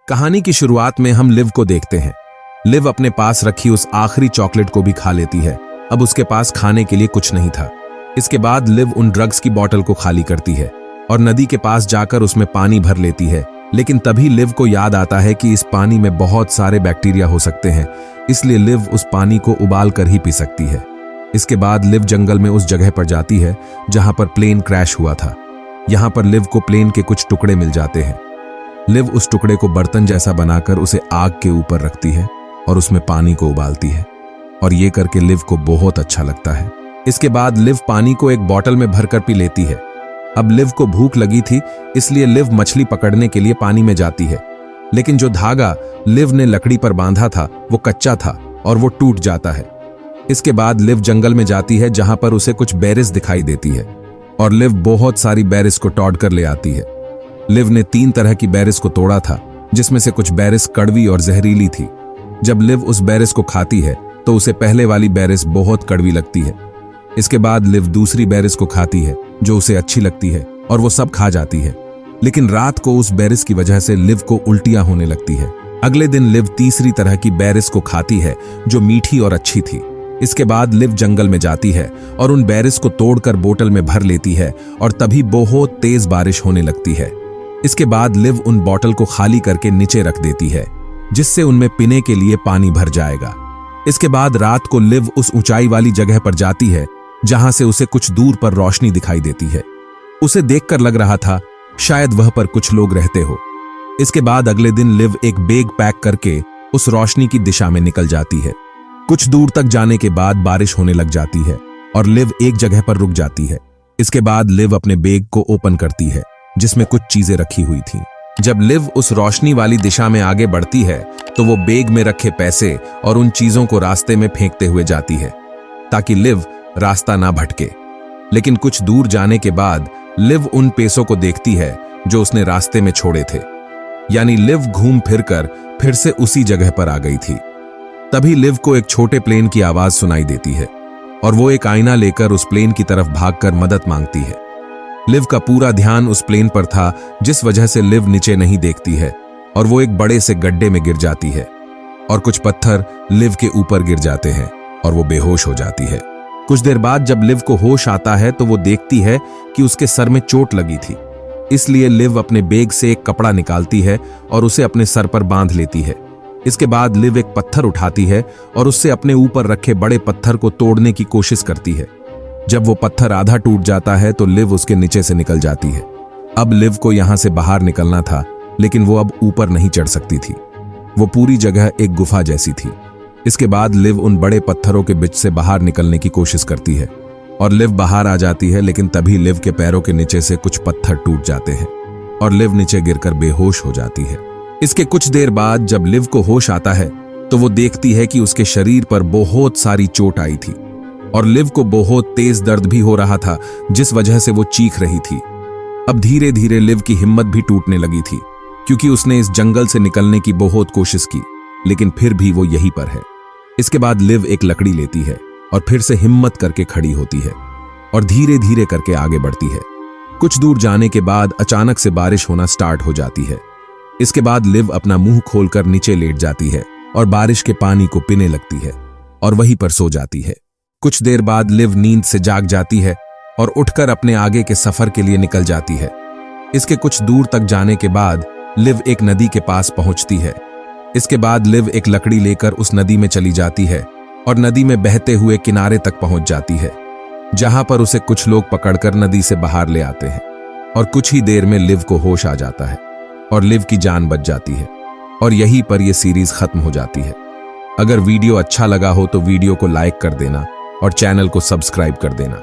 कहानी की शुरुआत में हम लिव को देखते हैं। लिव अपने पास रखी उस आखिरी चॉकलेट को भी खा लेती है। अब उसके पास खाने के लिए कुछ नहीं था। इसके बाद लिव उन ड्रग्स की बोतल को खाली करती है और नदी के पास जाकर उसमें पानी भर लेती है। लेकिन तभी लिव को याद आता है कि इस पानी में बहुत सारे बैक्टीरिया हो सकते हैं, इसलिए लिव उस पानी को उबाल कर ही पी सकती है। इसके बाद लिव जंगल में उस जगह पर जाती है जहां पर प्लेन क्रैश हुआ था। यहां पर लिव को प्लेन के कुछ टुकड़े मिल जाते हैं। लिव उस टुकड़े को बर्तन जैसा बनाकर उसे आग के ऊपर रखती है और उसमें पानी को उबालती है, और ये करके लिव को बहुत अच्छा लगता है। इसके बाद लिव पानी को एक बोतल में भरकर पी लेती है। अब लिव को भूख लगी थी, इसलिए लिव मछली पकड़ने के लिए पानी में जाती है। लेकिन जो धागा लिव ने लकड़ी पर बांधा था वो कच्चा था और वो टूट जाता है। इसके बाद लिव जंगल में जाती है जहां पर उसे कुछ बेरिस दिखाई देती है और लिव बहुत सारी बेरिस को तोड़ कर ले आती है। लिव ने 3 तरह की बेरिस को तोड़ा था, जिसमें से कुछ बेरिस कड़वी और जहरीली थी। जब लिव उस बेरिस को खाती है तो उसे पहले वाली बेरिस बहुत कड़वी लगती है। इसके बाद लिव दूसरी बेरिस को खाती है जो उसे अच्छी लगती है और वो सब खा जाती है। लेकिन रात को उस बेरिस की वजह से लिव को उल्टियां होने लगती है। अगले दिन लिव तीसरी तरह की बेरिस को खाती है जो मीठी और अच्छी थी। इसके बाद लिव जंगल में जाती है और उन बेरिस को तोड़कर बोतल में भर लेती है और तभी बहुत तेज बारिश होने लगती है। इसके बाद लिव उन बोतल को खाली करके नीचे रख देती है, जिससे उनमें पीने के लिए पानी भर जाएगा। इसके बाद रात को लिव उस ऊंचाई वाली जगह पर जाती है जहां से उसे कुछ दूर पर रोशनी दिखाई देती है। उसे देखकर लग रहा था शायद वह पर कुछ लोग रहते हो। इसके बाद अगले दिन लिव एक बैग पैक करके उस रोशनी की दिशा में निकल जाती है। कुछ दूर तक जाने के बाद बारिश होने लग जाती है और लिव एक जगह पर रुक जाती है। इसके बाद लिव अपने बैग को ओपन करती है जिसमें कुछ चीजें रखी हुई थीं। जब लिव उस रोशनी वाली दिशा में आगे बढ़ती है तो वो बैग में रखे पैसे और उन चीजों को रास्ते में फेंकते हुए जाती है ताकि लिव रास्ता ना भटके। लेकिन कुछ दूर जाने के बाद लिव उन पैसों को देखती है जो उसने रास्ते में छोड़े थे, यानी लिव घूम फिरकर फिर से उसी जगह पर आ गई थी। तभी लिव को एक छोटे प्लेन की आवाज सुनाई देती है और वो एक आईना लेकर उस प्लेन की तरफ भागकर मदद मांगती है। लिव का पूरा ध्यान उस प्लेन पर था, जिस वजह से लिव नीचे नहीं देखती है और वो एक बड़े से गड्ढे में गिर जाती है और कुछ पत्थर लिव के ऊपर गिर जाते हैं और वो बेहोश हो जाती है। कुछ देर बाद जब लिव को होश आता है तो वो देखती है कि उसके सर में चोट लगी थी। इसलिए लिव अपने बैग से एक कपड़ा निकालती है और उसे अपने सर पर बांध लेती है। इसके बाद लिव एक पत्थर उठाती है और उससे अपने ऊपर रखे बड़े पत्थर को तोड़ने की कोशिश करती है। जब वो पत्थर आधा टूट जाता है तो लिव उसके नीचे से निकल जाती है। अब लिव को यहां से बाहर निकलना था, लेकिन वो अब ऊपर नहीं चढ़ सकती थी। वो पूरी जगह एक गुफा जैसी थी। इसके बाद लिव उन बड़े पत्थरों के बीच से बाहर निकलने की कोशिश करती है और लिव बाहर आ जाती है। लेकिन तभी लिव के पैरों के नीचे से कुछ पत्थर टूट जाते हैं और लिव नीचे गिरकर बेहोश हो जाती है। इसके कुछ देर बाद जब लिव को होश आता है तो वो देखती है कि उसके शरीर पर बहुत सारी चोट आई थी और लिव को बहुत तेज दर्द भी हो रहा था, जिस वजह से वो चीख रही थी। अब धीरे धीरे लिव की हिम्मत भी टूटने लगी थी, क्योंकि उसने इस जंगल से निकलने की बहुत कोशिश की, लेकिन फिर भी वो यहीं पर है। इसके बाद लिव एक लकड़ी लेती है और फिर से हिम्मत करके खड़ी होती है और धीरे धीरे करके आगे बढ़ती है। कुछ दूर जाने के बाद अचानक से बारिश होना स्टार्ट हो जाती है। इसके बाद लिव अपना मुंह खोलकर नीचे लेट जाती है और बारिश के पानी को पीने लगती है और वहीं पर सो जाती है। कुछ देर बाद लिव नींद से जाग जाती है और उठकर अपने आगे के सफर के लिए निकल जाती है। इसके कुछ दूर तक जाने के बाद लिव एक नदी के पास पहुंचती है। इसके बाद लिव एक लकड़ी लेकर उस नदी में चली जाती है और नदी में बहते हुए किनारे तक पहुंच जाती है, जहां पर उसे कुछ लोग पकड़कर नदी से बाहर ले आते हैं और कुछ ही देर में लिव को होश आ जाता है और लिव की जान बच जाती है और यहीं पर यह सीरीज खत्म हो जाती है। अगर वीडियो अच्छा लगा हो तो वीडियो को लाइक कर देना और चैनल को सब्सक्राइब कर देना।